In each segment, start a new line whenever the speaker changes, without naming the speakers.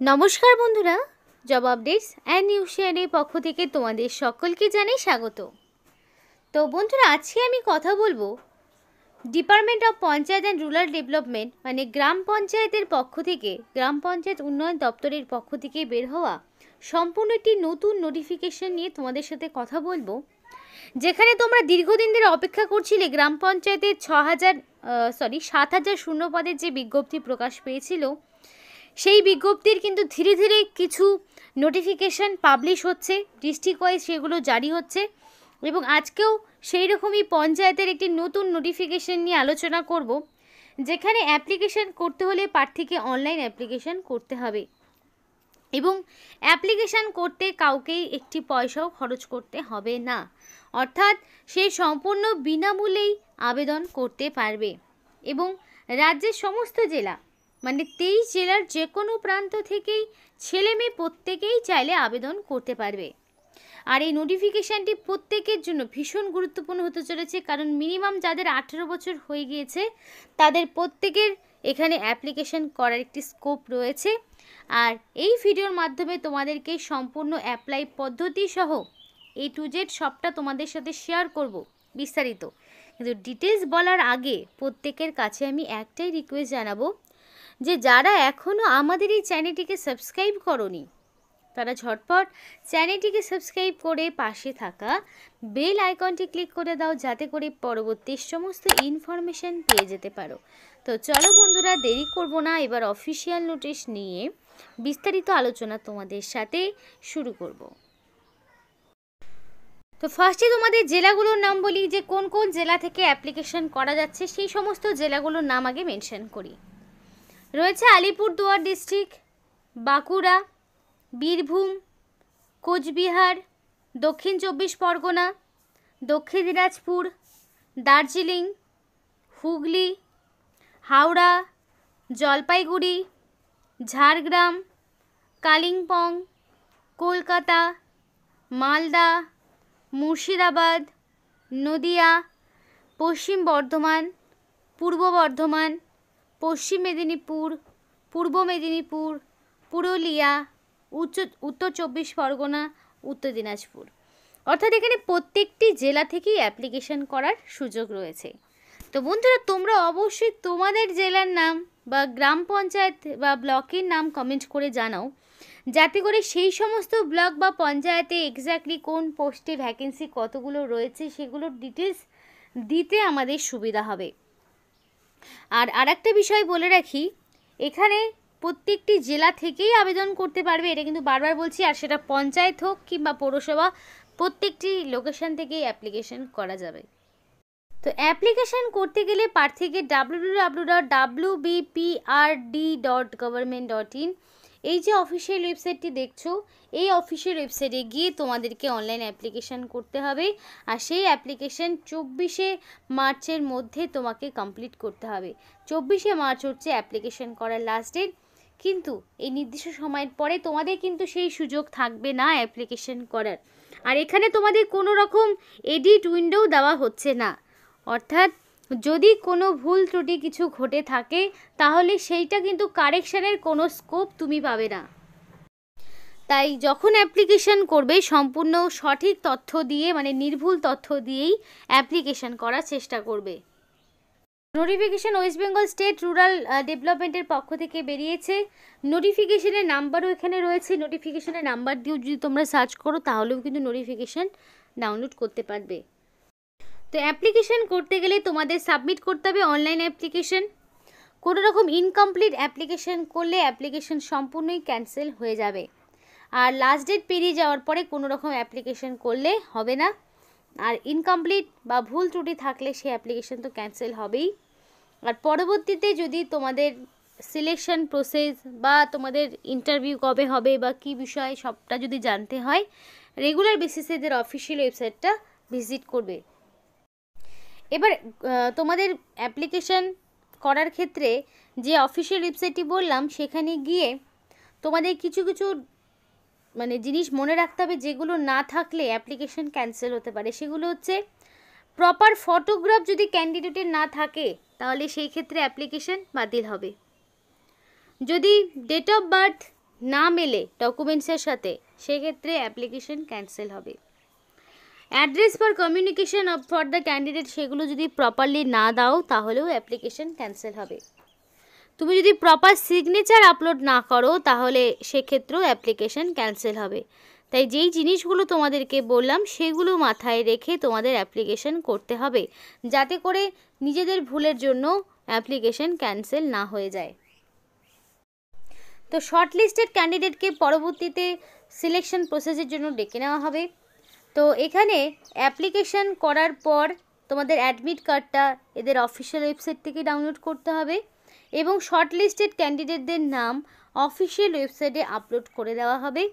নমস্কার বন্ধুরা, job updates and news শেয়ারের পক্ষ থেকে তোমাদের সকলকে জানাই স্বাগত। তো বন্ধুরা, আজকে আমি কথা বলবো department of panchayat and rural development মানে গ্রাম পঞ্চায়েতের পক্ষ থেকে, গ্রাম পঞ্চায়েত উন্নয়ন দপ্তরের পক্ষ থেকে বের হওয়া সম্পূর্ণ একটি নতুন নোটিফিকেশন নিয়ে তোমাদের সাথে কথা বলবো, যেখানে তোমরা দীর্ঘদিন ধরে অপেক্ষা করছিলে গ্রাম পঞ্চায়েতের 7,000 শূন্য পদের যে বিজ্ঞপ্তি প্রকাশ পেয়েছিল, সেই বিজ্ঞপ্তির কিন্তু ধীরে ধীরে কিছু নোটিফিকেশান পাবলিশ হচ্ছে, ডিস্ট্রিক্ট ওয়াইজ সেগুলো জারি হচ্ছে। এবং আজকেও সেই রকমই পঞ্চায়েতের একটি নতুন নোটিফিকেশান নিয়ে আলোচনা করব, যেখানে অ্যাপ্লিকেশান করতে হলে প্রার্থীকে অনলাইন অ্যাপ্লিকেশান করতে হবে এবং অ্যাপ্লিকেশান করতে কাউকেই একটি পয়সাও খরচ করতে হবে না, অর্থাৎ সে সম্পূর্ণ বিনামূল্যেই আবেদন করতে পারবে। এবং রাজ্যের সমস্ত জেলা মানে 23 জেলার যে কোনো প্রান্ত থেকেই ছেলে মেয়ে প্রত্যেকেই চাইলে আবেদন করতে পারবে। আর এই নোটিফিকেশানটি প্রত্যেকের জন্য ভীষণ গুরুত্বপূর্ণ হতে চলেছে, কারণ মিনিমাম যাদের 18 বছর হয়ে গিয়েছে তাদের প্রত্যেকের এখানে অ্যাপ্লিকেশান করার একটি স্কোপ রয়েছে। আর এই ভিডিওর মাধ্যমে তোমাদেরকে সম্পূর্ণ অ্যাপ্লাই পদ্ধতি সহ A to Z সবটা তোমাদের সাথে শেয়ার করব বিস্তারিত। কিন্তু ডিটেলস বলার আগে প্রত্যেকের কাছে আমি একটাই রিকোয়েস্ট জানাবো, যে যারা এখনও আমাদের এই চ্যানেলটিকে সাবস্ক্রাইব করোনি তারা ঝটপট চ্যানেলটিকে সাবস্ক্রাইব করে পাশে থাকা বেল আইকনটি ক্লিক করে দাও, যাতে করে পরবর্তী সমস্ত ইনফরমেশান পেয়ে যেতে পারো। তো চলো বন্ধুরা, দেরি করব না, এবার অফিসিয়াল নোটিশ নিয়ে বিস্তারিত আলোচনা তোমাদের সাথে শুরু করব। তো ফার্স্টে তোমাদের জেলাগুলোর নাম বলি, যে কোন কোন জেলা থেকে অ্যাপ্লিকেশন করা যাচ্ছে সেই সমস্ত জেলাগুলোর নাম আগে মেনশন করি। রয়েছে আলিপুরদুয়ার ডিস্ট্রিক্ট, বাঁকুড়া, বীরভূম, কোচবিহার, দক্ষিণ 24 পরগনা, দক্ষিণ দিনাজপুর, দার্জিলিং, হুগলি, হাওড়া, জলপাইগুড়ি, ঝাড়গ্রাম, কালিম্পং, কলকাতা, মালদা, মুর্শিদাবাদ, নদিয়া, পশ্চিম বর্ধমান, পূর্ব বর্ধমান, পশ্চিম মেদিনীপুর, পূর্ব মেদিনীপুর, পুরুলিয়া, উত্তর 24 পরগনা, উত্তর দিনাজপুর। অর্থাৎ এখানে প্রত্যেকটি জেলা থেকেই অ্যাপ্লিকেশন করার সুযোগ রয়েছে। তো বন্ধুরা, তোমরা অবশ্যই তোমাদের জেলার নাম বা গ্রাম পঞ্চায়েত বা ব্লকের নাম কমেন্ট করে জানাও, যাতে করে সেই সমস্ত ব্লক বা পঞ্চায়েতে এক্স্যাক্টলি কোন পোস্টে ভ্যাকেন্সি কতগুলো রয়েছে সেগুলোর ডিটেলস দিতে আমাদের সুবিধা হবে। আর আরেকটা বিষয় বলে রাখি, এখানে প্রত্যেকটি জেলা থেকেই আবেদন করতে পারবে, এটা কিন্তু বারবার বলছি, আর সেটা পঞ্চায়েত হোক কিংবা পৌরসভা, প্রত্যেকটি লোকেশন থেকেই অ্যাপ্লিকেশন করা যাবে। তো অ্যাপ্লিকেশন করতে গেলে প্রার্থীকে www.wbprd.government.in এই যে অফিসিয়াল ওয়েবসাইটটি দেখছো, এই অফিসিয়াল ওয়েবসাইটে গিয়ে তোমাদেরকে অনলাইন অ্যাপ্লিকেশন করতে হবে। আর সেই অ্যাপ্লিকেশন 24শে মার্চের মধ্যে তোমাকে কমপ্লিট করতে হবে। 24শে মার্চ হচ্ছে অ্যাপ্লিকেশন করার লাস্ট ডেট, কিন্তু এই নির্দিষ্ট সময়ের পরে তোমাদের কিন্তু সেই সুযোগ থাকবে না অ্যাপ্লিকেশন করার। আর এখানে তোমাদের কোনো রকম এডিট উইন্ডো দেওয়া হচ্ছে না, অর্থাৎ যদি কোনো ভুল ত্রুটি কিছু ঘটে থাকে তাহলে সেইটা কিন্তু কারেকশানের কোনো স্কোপ তুমি পাবে না। তাই যখন অ্যাপ্লিকেশন করবে সম্পূর্ণ সঠিক তথ্য দিয়ে মানে নির্ভুল তথ্য দিয়েই অ্যাপ্লিকেশন করার চেষ্টা করবে। Notification West Bengal state rural ডেভেলপমেন্টের পক্ষ থেকে বেরিয়েছে। নোটিফিকেশনের নাম্বারও এখানে রয়েছে, নোটিফিকেশনের নাম্বার দিয়েও যদি তোমরা সার্চ করো তাহলেও কিন্তু নোটিফিকেশন ডাউনলোড করতে পারবে। তো অ্যাপ্লিকেশন করতে গেলে তোমাদের সাবমিট করতে হবে অনলাইন অ্যাপ্লিকেশন। কোনো রকম ইনকমপ্লিট অ্যাপ্লিকেশন করলে অ্যাপ্লিকেশন সম্পূর্ণই ক্যান্সেল হয়ে যাবে। আর লাস্ট ডেট পেরিয়ে যাওয়ার পরে কোনো রকম অ্যাপ্লিকেশন করলে হবে না। আর ইনকমপ্লিট বা ভুল ত্রুটি থাকলে সেই অ্যাপ্লিকেশন তো ক্যান্সেল হবেই। আর পরবর্তীতে যদি তোমাদের সিলেকশন প্রসেস বা তোমাদের ইন্টারভিউ কবে হবে বা কী বিষয় সবটা যদি জানতে হয়, রেগুলার বেসিসে এদের অফিসিয়াল ওয়েবসাইটটা ভিজিট করবে। এবার তোমাদের অ্যাপ্লিকেশন করার ক্ষেত্রে যে অফিসিয়াল ওয়েবসাইটটি বললাম সেখানে গিয়ে তোমাদের কিছু কিছু মানে জিনিস মনে রাখতে হবে, যেগুলো না থাকলে অ্যাপ্লিকেশন ক্যান্সেল হতে পারে। সেগুলো হচ্ছে, প্রপার ফটোগ্রাফ যদি ক্যান্ডিডেটের না থাকে তাহলে সেই ক্ষেত্রে অ্যাপ্লিকেশন বাতিল হবে। যদি ডেট অফ বার্থ না মেলে ডকুমেন্টসের সাথে, সেক্ষেত্রে অ্যাপ্লিকেশন ক্যান্সেল হবে। Address for communication for the candidate সেগুলো যদি প্রপারলি না দাও তাহলেও অ্যাপ্লিকেশন ক্যান্সেল হবে। তুমি যদি প্রপার সিগনেচার আপলোড না করো তাহলে সেক্ষেত্রেও অ্যাপ্লিকেশন ক্যান্সেল হবে। তাই যেই জিনিসগুলো তোমাদেরকে বললাম সেগুলো মাথায় রেখে তোমাদের অ্যাপ্লিকেশন করতে হবে, যাতে করে নিজেদের ভুলের জন্য অ্যাপ্লিকেশন ক্যান্সেল না হয়ে যায়। তো শর্ট লিস্টেড ক্যান্ডিডেটকে পরবর্তীতে সিলেকশন প্রসেসের জন্য ডেকে নেওয়া হবে। তো এখানে অ্যাপ্লিকেশন করার পর তোমাদের অ্যাডমিট কার্ডটা এদের অফিসিয়াল ওয়েবসাইট থেকে ডাউনলোড করতে হবে এবং শর্ট লিস্টেড ক্যান্ডিডেটদের নাম অফিসিয়াল ওয়েবসাইটে আপলোড করে দেওয়া হবে।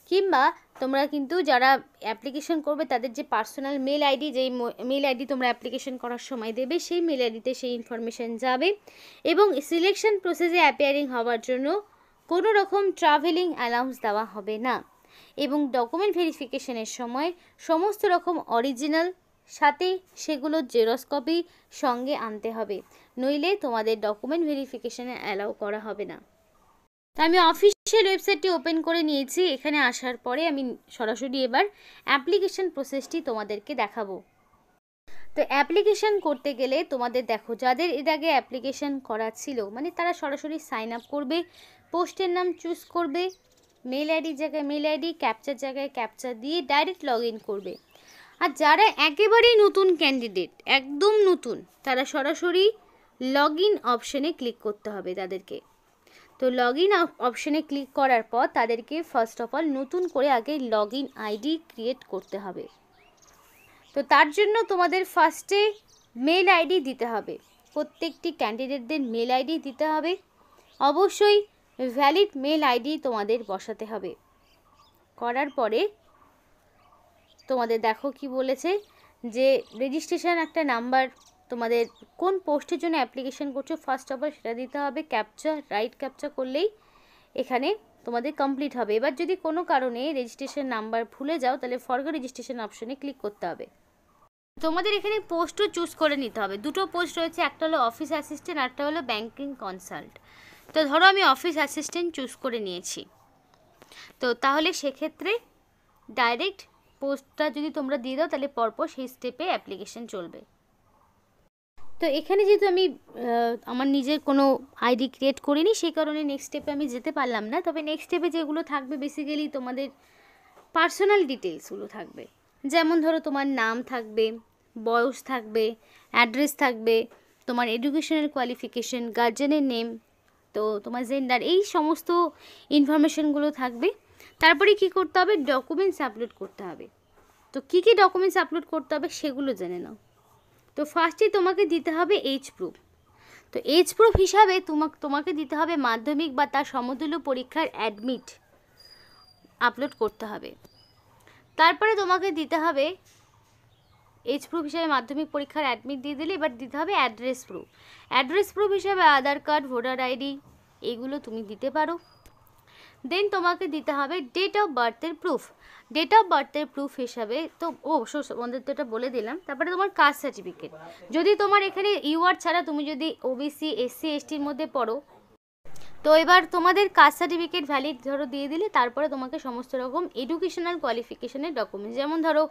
কিংবা তোমরা কিন্তু যারা অ্যাপ্লিকেশন করবে তাদের যে পার্সোনাল মেল আইডি, যেই মেল আইডি তোমরা অ্যাপ্লিকেশন করার সময় দেবে, সেই মেল আইডিতে সেই ইনফরমেশান যাবে। এবং সিলেকশন প্রসেসে অ্যাপিয়ারিং হওয়ার জন্য কোনো রকম ট্রাভেলিং অ্যালাউন্স দেওয়া হবে না। এবং ডকুমেন্ট ভেরিফিকেশনের সময় সমস্ত রকম অরিজিনাল সাথে সেগুলো জেরক্স কপি সঙ্গে আনতে হবে, নইলে তোমাদের ডকুমেন্ট ভেরিফিকেশনে অ্যালাউ করা হবে না। তো আমি অফিসিয়াল ওয়েবসাইটটি ওপেন করে নিয়েছি। এখানে আসার পরে আমি সরাসরি এবার অ্যাপ্লিকেশন প্রসেসটি তোমাদেরকে দেখাবো। তো অ্যাপ্লিকেশন করতে গেলে তোমাদের দেখো, যাদের এর আগে অ্যাপ্লিকেশন করা ছিল মানে তারা সরাসরি সাইন আপ করবে, পোস্টের নাম চুজ করবে, মেল আইডির জায়গায় মেল আইডি, ক্যাপচার জায়গায় ক্যাপচার দিয়ে ডাইরেক্ট লগ ইন করবে। আর যারা একেবারেই নতুন ক্যান্ডিডেট, একদম নতুন, তারা সরাসরি লগ ইন অপশানে ক্লিক করতে হবে তাদেরকে। তো লগ ইন অপশানে ক্লিক করার পর তাদেরকে ফার্স্ট অফ অল নতুন করে আগে লগ ইন আইডি ক্রিয়েট করতে হবে। তো তার জন্য তোমাদের ফার্স্টে মেল আইডি দিতে হবে, প্রত্যেকটি ক্যান্ডিডেটদের মেল আইডি দিতে হবে। অবশ্যই ভ্যালিড মেল আইডি তোমাদের বসাতে হবে। করার পরে তোমাদের দেখো কি বলেছে যে রেজিস্ট্রেশন একটা নাম্বার, তোমাদের কোন পোস্টের জন্য অ্যাপ্লিকেশন করছো ফার্স্ট অফ অল সেটা দিতে হবে। ক্যাপচার, রাইট ক্যাপচার করলেই এখানে তোমাদের কমপ্লিট হবে। এবার যদি কোনো কারণে রেজিস্ট্রেশন নাম্বার ভুলে যাও তাহলে ফরগেট রেজিস্ট্রেশন অপশনে ক্লিক করতে হবে। তোমাদের এখানে পোস্টও চুজ করে নিতে হবে। দুটো পোস্ট রয়েছে, একটা হলো অফিস অ্যাসিস্ট্যান্ট, একটা হলো ব্যাংকিং কনসাল্ট। তো ধরো আমি অফিস অ্যাসিস্ট্যান্ট চুজ করে নিয়েছি, তো তাহলে সেক্ষেত্রে ডাইরেক্ট পোস্টটা যদি তোমরা দিয়ে দাও তাহলে পরপর সেই স্টেপে অ্যাপ্লিকেশন চলবে। তো এখানে যেহেতু আমি আমার নিজের কোনো আইডি ক্রিয়েট করিনি, সেই কারণে নেক্সট স্টেপে আমি যেতে পারলাম না। তবে নেক্সট স্টেপে যেগুলো থাকবে বেসিক্যালি তোমাদের পার্সোনাল ডিটেলসগুলো থাকবে। যেমন ধরো তোমার নাম থাকবে, বয়স থাকবে, অ্যাড্রেস থাকবে, তোমার এডুকেশনাল কোয়ালিফিকেশন, গার্জেনের নেম, তো তোমার জেন্ডার, এই সমস্ত ইনফরমেশনগুলো থাকবে। তারপরে কি করতে হবে, ডকুমেন্টস আপলোড করতে হবে। তো কী কী ডকুমেন্টস আপলোড করতে হবে সেগুলো জেনে নাও। তো ফার্স্টে তোমাকে দিতে হবে এজ প্রুফ। তো এজ প্রুফ হিসাবে তোমাকে দিতে হবে মাধ্যমিক বা তার সমতুল্য পরীক্ষার অ্যাডমিট আপলোড করতে হবে। তারপরে তোমাকে দিতে হবে এজ প্রুফ হিসাবে মাধ্যমিক পরীক্ষার অ্যাডমিট দিয়ে দিলে, এবার দিতে হবে অ্যাড্রেস প্রুফ। অ্যাড্রেস প্রুফ হিসাবে আধার কার্ড, ভোটার আইডি, এগুলো তুমি দিতে পারো। দেন তোমাকে দিতে হবে ডেট অফ বার্থের প্রুফ। ডেট অফ বার্থের প্রুফ হিসাবে তো তোমাদের তো এটা বলে দিলাম। তারপরে তোমার কাস্ট সার্টিফিকেট, যদি তোমার এখানে ইউআর ছাড়া তুমি যদি ওবিসি, এসসি, এসটির মধ্যে পড়ো, তো এবার তোমাদের কাস্ট সার্টিফিকেট ভ্যালিড ধরো দিয়ে দিলে, তারপরে তোমাকে সমস্ত রকম এডুকেশনাল কোয়ালিফিকেশনের ডকুমেন্টস, যেমন ধরো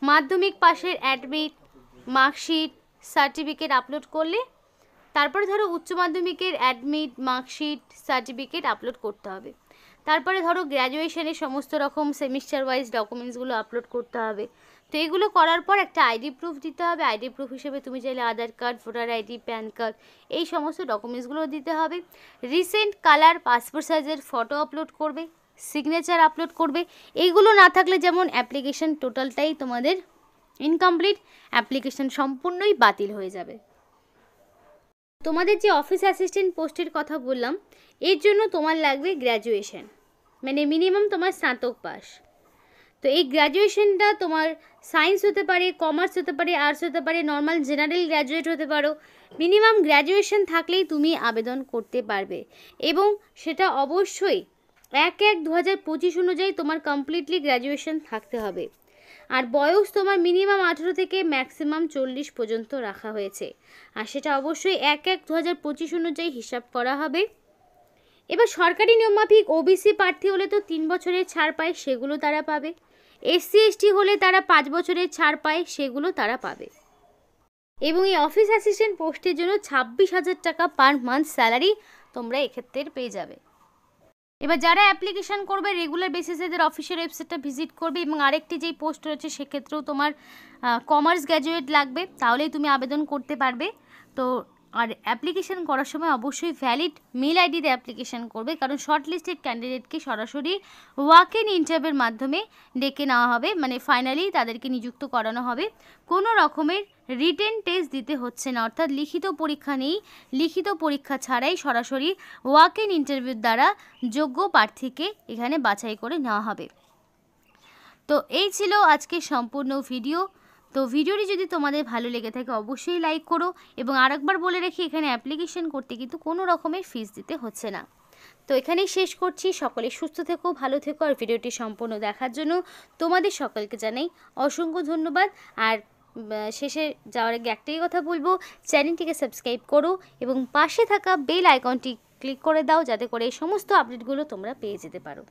মাধ্যমিক পাশের অ্যাডমিট, মার্কশিট, সার্টিফিকেট আপলোড করলে, তারপরে ধরো উচ্চ মাধ্যমিকের অ্যাডমিট, মার্কশিট, সার্টিফিকেট আপলোড করতে হবে। তারপরে ধরো গ্র্যাজুয়েশনের সমস্ত রকম সেমিস্টার ওয়াইজ ডকুমেন্টসগুলো আপলোড করতে হবে। তো এগুলো করার পর একটা আইডি প্রুফ দিতে হবে। আইডি প্রুফ হিসেবে তুমি চাইলে Aadhaar card, voter ID, PAN card, এই সমস্ত ডকুমেন্টসগুলো দিতে হবে। রিসেন্ট কালার পাসপোর্ট সাইজের ফটো আপলোড করবে, সিগনেচার আপলোড করবে। এইগুলো না থাকলে যেমন অ্যাপ্লিকেশন টোটালটাই তোমাদের ইনকমপ্লিট, অ্যাপ্লিকেশন সম্পূর্ণই বাতিল হয়ে যাবে। তোমাদের যে অফিস অ্যাসিস্ট্যান্ট পোস্টের কথা বললাম, এর জন্য তোমার লাগবে গ্র্যাজুয়েশন, মানে মিনিমাম তোমার স্নাতক পাস। তো এই গ্র্যাজুয়েশনটা তোমার সায়েন্স হতে পারে, কমার্স হতে পারে, আর্টস হতে পারে, নর্মাল জেনারেল গ্র্যাজুয়েট হতে পারো। মিনিমাম গ্র্যাজুয়েশন থাকলেই তুমি আবেদন করতে পারবে এবং সেটা অবশ্যই 1/1/2025 অনুযায়ী তোমার কমপ্লিটলি গ্র্যাজুয়েশন থাকতে হবে। আর বয়স তোমার মিনিমাম 18 থেকে ম্যাক্সিমাম 40 পর্যন্ত রাখা হয়েছে, আর সেটা অবশ্যই 1/1/2025 অনুযায়ী হিসাব করা হবে। এবার সরকারি নিয়মমাফিক ওবিসি প্রার্থী হলে তো 3 বছরের ছাড় পায়, সেগুলো তারা পাবে। এসসি এসটি হলে তারা 5 বছরের ছাড় পায়, সেগুলো তারা পাবে। এবং এই অফিস অ্যাসিস্ট্যান্ট পোস্টের জন্য 26,000 টাকা পার মান্থ স্যালারি তোমরা এক্ষেত্রে পেয়ে যাবে। এবার যারা অ্যাপ্লিকেশান করবে রেগুলার বেসিসে এদের অফিসিয়াল ওয়েবসাইটটা ভিজিট করবে। এবং আরেকটি যেই পোস্ট রয়েছে সেক্ষেত্রেও তোমার কমার্স গ্র্যাজুয়েট লাগবে, তাহলেই তুমি আবেদন করতে পারবে। তো আর অ্যাপ্লিকেশান করার সময় অবশ্যই ভ্যালিড মেল আইডিতে অ্যাপ্লিকেশান করবে, কারণ শর্ট লিস্টেড ক্যান্ডিডেটকে সরাসরি ওয়াক ইন ইন্টারভিউর মাধ্যমে ডেকে নেওয়া হবে, মানে ফাইনালি তাদেরকে নিযুক্ত করানো হবে। কোনো রকমের রিটেন টেস্ট দিতে হচ্ছে না, অর্থাৎ লিখিত পরীক্ষা নেই। লিখিত পরীক্ষা ছাড়াই সরাসরি ওয়াক ইন ইন্টারভিউর দ্বারা যোগ্য প্রার্থীকে এখানে বাছাই করে নেওয়া হবে। তো এই ছিল আজকের সম্পূর্ণ ভিডিও। তো ভিডিওটি যদি তোমাদের ভালো লেগে থাকে অবশ্যই লাইক করো। এবং আরেকবার বলে রাখি, এখানে অ্যাপ্লিকেশন করতে কিন্তু কোনো রকমের ফিস দিতে হচ্ছে না। তো এখানেই শেষ করছি। সকলে সুস্থ থেকো, ভালো থেকো। আর ভিডিওটি সম্পূর্ণ দেখার জন্য তোমাদের সকলকে জানাই অসংখ্য ধন্যবাদ। আর শেষে যাওয়ার আগে একটাই কথা বলবো, চ্যানেলটিকে সাবস্ক্রাইব করো এবং পাশে থাকা বেল আইকনটি ক্লিক করে দাও, যাতে করে এই সমস্ত আপডেটগুলো তোমরা পেয়ে যেতে পারো।